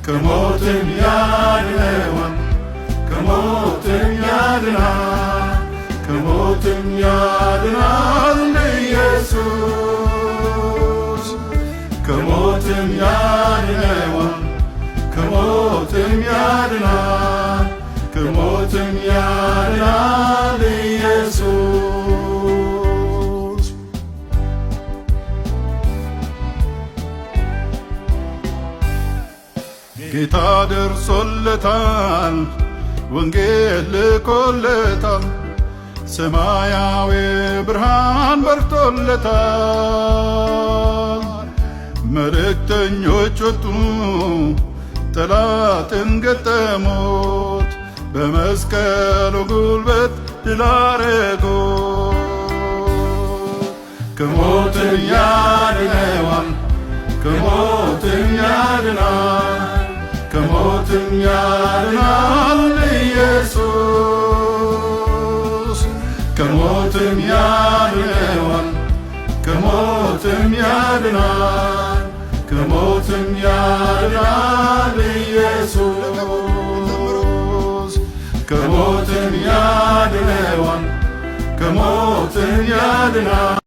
ከሞትም ያድነዋል ከሞትም ያድናል ከሞትም ያድናል ኢየሱስ ከሞትም ያድነዋል ከሞትም ያድናል ከሞትም ያድናል ኢየሱስ ጌታ ደርሶለታል ወንጌል ልኮለታል ሰማያዊ ብርሃን በርቶለታል መልእክተኞች ወጡ ጠላትን ገጠሙት በመስቀሉ ጉልበት ድል አረጉት ከሞትም ያድነዋል ከሞትም ያድናል ከሞትም ያድናል ኢየሱስ ከሞትም ያድነዋል ከሞትም ያድናል ከሞትም ያድናል ኢየሱስ ከሞትም ያድነዋል ከሞትም ያድናል